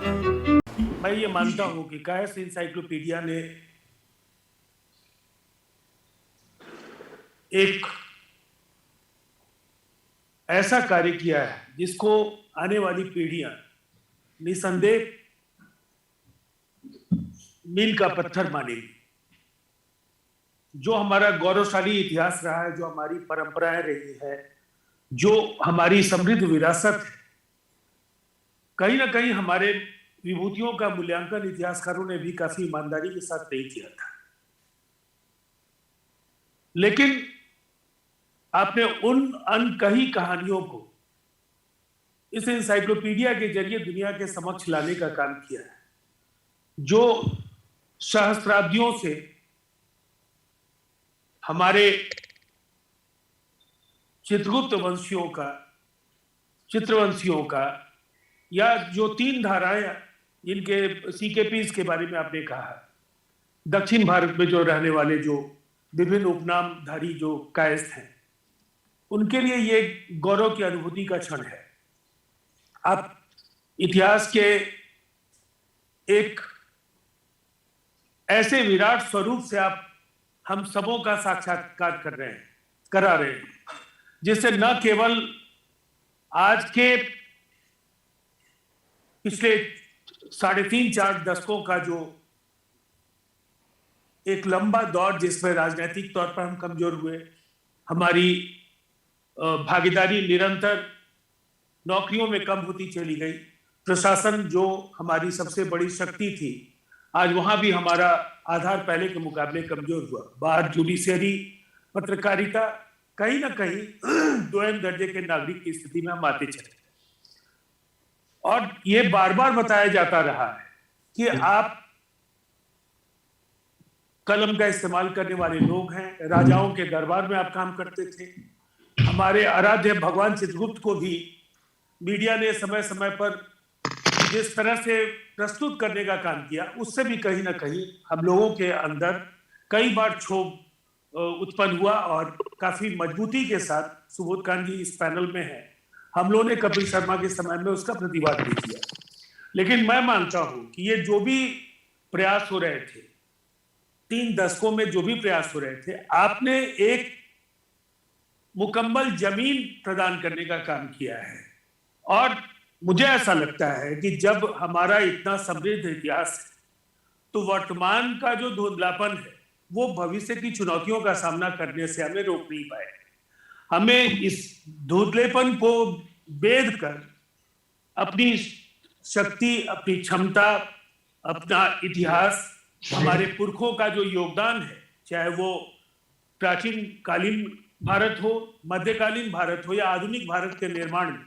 मैं ये मानता हूं कि कायस्थ इंसाइक्लोपीडिया ने एक ऐसा कार्य किया है जिसको आने वाली पीढ़ियां निसंदेह मील का पत्थर मानेगी। जो हमारा गौरवशाली इतिहास रहा है, जो हमारी परंपराएं रही है, जो हमारी समृद्ध विरासत है, कहीं ना कहीं हमारे विभूतियों का मूल्यांकन इतिहासकारों ने भी काफी ईमानदारी के साथ नहीं किया था। लेकिन आपने उन अनकही कहानियों को इस इंसाइक्लोपीडिया के जरिए दुनिया के समक्ष लाने का काम किया है, जो सहस्त्राब्दियों से हमारे चित्रवंशियों का या जो तीन धाराएं जिनके सीकेपीज के बारे में आपने कहा, दक्षिण भारत में जो रहने वाले जो विभिन्न उपनामधारी जो कायस्थ हैं, उनके लिए ये गौरव की अनुभूति का क्षण है। आप इतिहास के एक ऐसे विराट स्वरूप से आप हम सबों का साक्षात्कार करा रहे हैं, जिससे न केवल आज के पिछले 3.5-4 दशकों का जो एक लंबा दौर जिसमें राजनीतिक तौर पर हम कमजोर हुए, हमारी भागीदारी निरंतर नौकरियों में कम होती चली गई, प्रशासन जो हमारी सबसे बड़ी शक्ति थी, आज वहां भी हमारा आधार पहले के मुकाबले कमजोर हुआ। बाहर जुडिशियरी, पत्रकारिता, कहीं ना कहीं दोयम दर्जे के नागरिक की स्थिति में हम आते चले। और ये बार बार बताया जाता रहा है कि आप कलम का इस्तेमाल करने वाले लोग हैं, राजाओं के दरबार में आप काम करते थे। हमारे आराध्य भगवान चित्रगुप्त को भी मीडिया ने समय समय पर जिस तरह से प्रस्तुत करने का काम किया, उससे भी कहीं ना कहीं हम लोगों के अंदर कई बार क्षोभ उत्पन्न हुआ और काफी मजबूती के साथ, सुबोध कांत जी इस पैनल में है, हम लोगों ने कपिल शर्मा के समय में उसका प्रतिवाद भी किया। लेकिन मैं मानता हूं कि ये जो भी प्रयास हो रहे थे, 3 दशकों में जो भी प्रयास हो रहे थे, आपने एक मुकम्मल जमीन प्रदान करने का काम किया है। और मुझे ऐसा लगता है कि जब हमारा इतना समृद्ध इतिहास है, तो वर्तमान का जो धुंधलापन है वो भविष्य की चुनौतियों का सामना करने से हमें रोक नहीं पाए। हमें इस धुंधलेपन को बेध कर अपनी शक्ति, अपनी क्षमता, अपना इतिहास, हमारे पुरखों का जो योगदान है, चाहे वो प्राचीन कालीन भारत हो, मध्यकालीन भारत हो या आधुनिक भारत के निर्माण में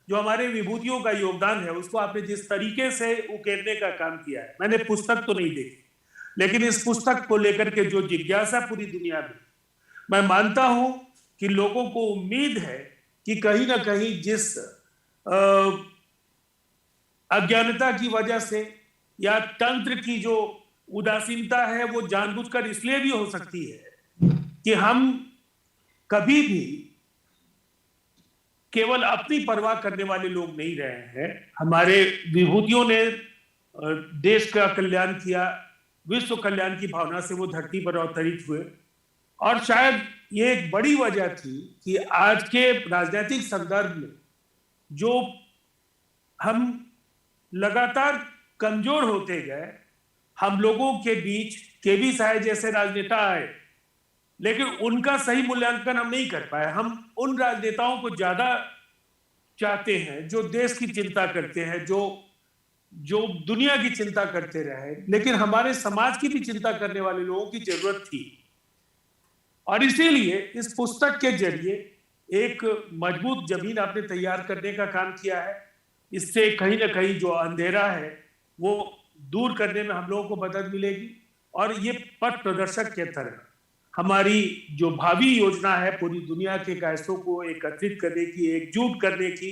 जो हमारे विभूतियों का योगदान है, उसको आपने जिस तरीके से उकेरने का काम किया है। मैंने पुस्तक तो नहीं देखी, लेकिन इस पुस्तक को लेकर के जो जिज्ञासा पूरी दुनिया में, मैं मानता हूं कि लोगों को उम्मीद है कि कहीं ना कहीं जिस अज्ञानता की वजह से या तंत्र की जो उदासीनता है, वो जानबूझकर इसलिए भी हो सकती है कि हम कभी भी केवल अपनी परवाह करने वाले लोग नहीं रहे हैं। हमारे विभूतियों ने देश का कल्याण किया, विश्व कल्याण की भावना से वो धरती पर अवतरित हुए। और शायद ये एक बड़ी वजह थी कि आज के राजनीतिक संदर्भ में जो हम लगातार कमजोर होते गए, हम लोगों के बीच केबी साय जैसे राजनेता आए, लेकिन उनका सही मूल्यांकन हम नहीं कर पाए। हम उन राजनेताओं को ज्यादा चाहते हैं जो देश की चिंता करते हैं, जो दुनिया की चिंता करते रहे, लेकिन हमारे समाज की भी चिंता करने वाले लोगों की जरूरत थी। और इसीलिए इस पुस्तक के जरिए एक मजबूत जमीन आपने तैयार करने का काम किया है। इससे कहीं ना कहीं जो अंधेरा है वो दूर करने में हम लोगों को मदद मिलेगी। और ये पथ प्रदर्शक के तरह हमारी जो भावी योजना है, पूरी दुनिया के कायस्थों को एकत्रित करने की, एकजुट करने की,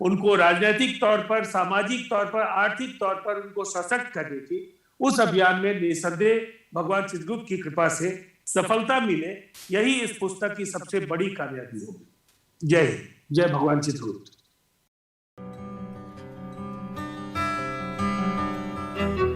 उनको राजनीतिक तौर पर, सामाजिक तौर पर, आर्थिक तौर पर उनको सशक्त करने की, उस अभियान में निसंदेह भगवान चित्रगुप्त की कृपा से सफलता मिले, यही इस पुस्तक की सबसे बड़ी कामयाबी होगी। जय हिंद, जय भगवान चित्रगुप्त। है।